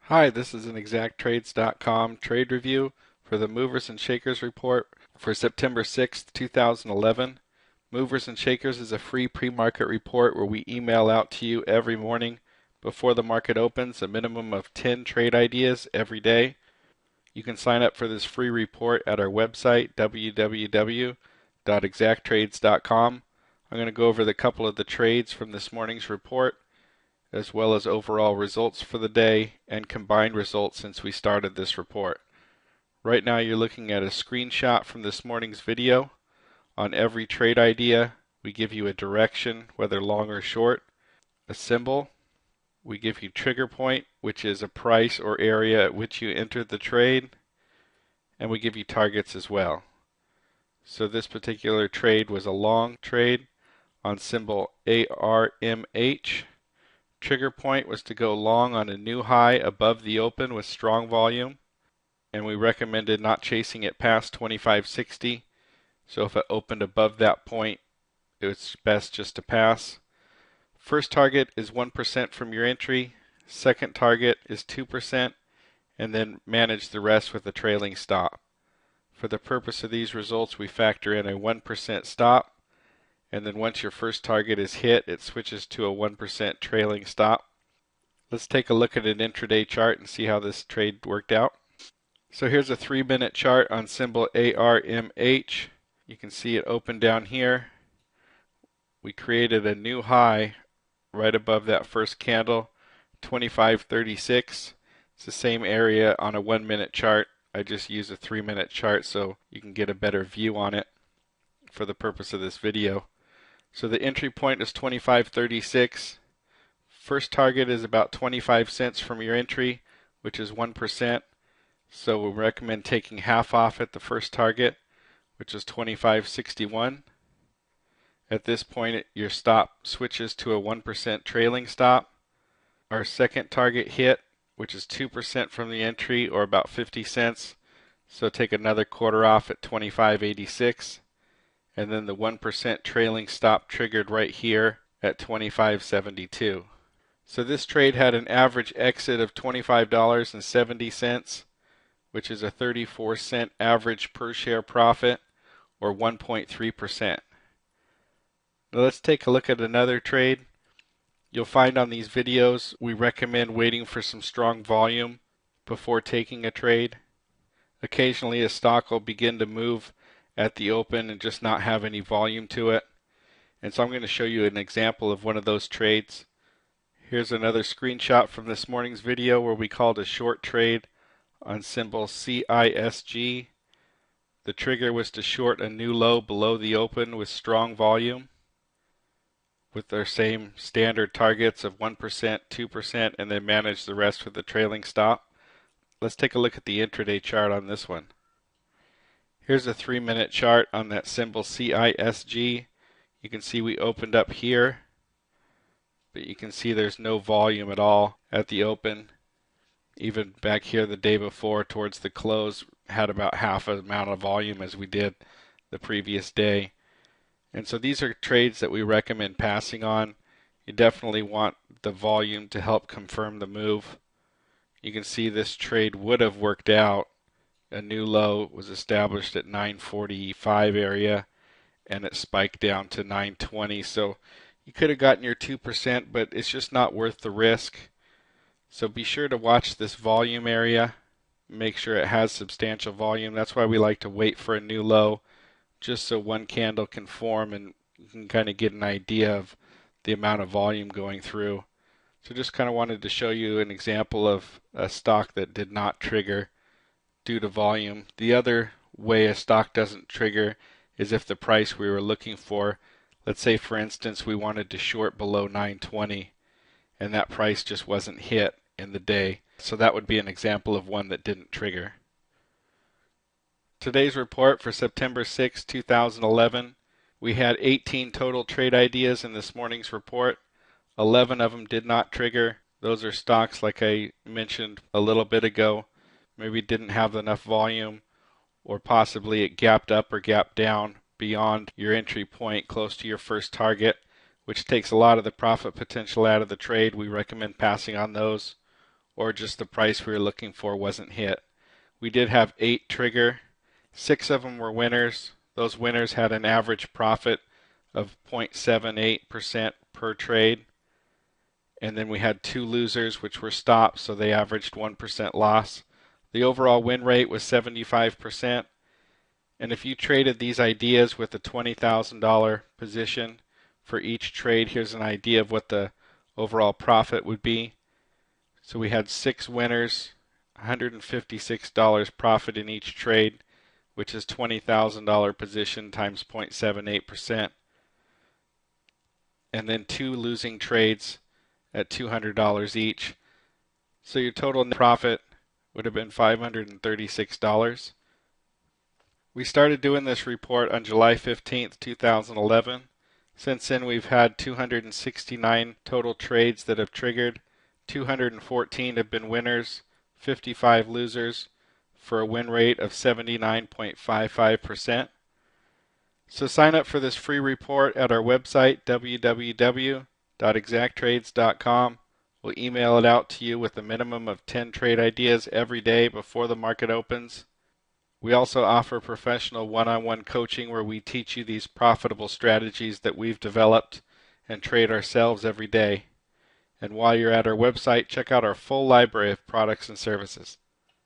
Hi, this is an ExactTrades.com trade review for the Movers and Shakers report for September 6th, 2011. Movers and Shakers is a free pre-market report where we email out to you every morning before the market opens a minimum of 10 trade ideas every day. You can sign up for this free report at our website, www.exacttrades.com. I'm going to go over the couple of the trades from this morning's report, as well as overall results for the day and combined results since we started this report. Right now you're looking at a screenshot from this morning's video. On every trade idea, we give you a direction, whether long or short, a symbol. We give you trigger point, which is a price or area at which you entered the trade, and we give you targets as well. So this particular trade was a long trade on symbol ARMH. Trigger point was to go long on a new high above the open with strong volume, and we recommended not chasing it past 25.60. So if it opened above that point, it's best just to pass. First target is 1% from your entry, second target is 2%, and then manage the rest with a trailing stop. For the purpose of these results, we factor in a 1% stop, and then once your first target is hit, it switches to a 1% trailing stop. Let's take a look at an intraday chart and see how this trade worked out. So here's a 3-minute chart on symbol ARMH. You can see it opened down here. We created a new high right above that first candle, 25.36. It's the same area on a 1-minute chart. I just use a 3-minute chart so you can get a better view on it for the purpose of this video. So the entry point is 25.36. First target is about 25 cents from your entry, which is 1%. So we recommend taking half off at the first target, which is 25.61. At this point, your stop switches to a 1% trailing stop. Our second target hit, which is 2% from the entry, or about 50 cents. So take another quarter off at 25.86. And then the 1% trailing stop triggered right here at 25.72. So this trade had an average exit of $25.70, which is a 34-cent average per share profit, or 1.3%. Now let's take a look at another trade. You'll find on these videos we recommend waiting for some strong volume before taking a trade. Occasionally a stock will begin to move at the open and just not have any volume to it. And so I'm going to show you an example of one of those trades. Here's another screenshot from this morning's video where we called a short trade on symbol CISG. The trigger was to short a new low below the open with strong volume, with their same standard targets of 1%, 2%, and then manage the rest with a trailing stop. Let's take a look at the intraday chart on this one. Here's a 3-minute chart on that symbol CISG. You can see we opened up here, but you can see there's no volume at all at the open. Even back here the day before towards the close had about half the amount of volume as we did the previous day. And so these are trades that we recommend passing on. You definitely want the volume to help confirm the move. You can see this trade would have worked out. A new low was established at 945 area and it spiked down to 920. So you could have gotten your 2%, but it's just not worth the risk. So be sure to watch this volume area. Make sure it has substantial volume. That's why we like to wait for a new low, just so one candle can form and you can kind of get an idea of the amount of volume going through. So just kind of wanted to show you an example of a stock that did not trigger due to volume. The other way a stock doesn't trigger is if the price we were looking for, let's say for instance we wanted to short below 920 and that price just wasn't hit in the day. So that would be an example of one that didn't trigger. Today's report for September 6, 2011, we had 18 total trade ideas in this morning's report. 11 of them did not trigger. Those are stocks like I mentioned a little bit ago. Maybe didn't have enough volume, or possibly it gapped up or gapped down beyond your entry point close to your first target, which takes a lot of the profit potential out of the trade. We recommend passing on those. or just the price we were looking for wasn't hit. We did have 8 trigger. 6 of them were winners. Those winners had an average profit of 0.78% per trade. And then we had 2 losers, which were stops, so they averaged 1% loss. The overall win rate was 75%. And if you traded these ideas with a $20,000 position for each trade, here's an idea of what the overall profit would be. So we had 6 winners, $156 profit in each trade, which is $20,000 position times 0.78%. And then 2 losing trades at $200 each. So your total net profit would have been $536. We started doing this report on July 15th, 2011. Since then, we've had 269 total trades that have triggered. 214 have been winners, 55 losers, for a win rate of 79.55%. So sign up for this free report at our website, www.exacttrades.com. We'll email it out to you with a minimum of 10 trade ideas every day before the market opens. We also offer professional one-on-one coaching where we teach you these profitable strategies that we've developed and trade ourselves every day. And while you're at our website, check out our full library of products and services.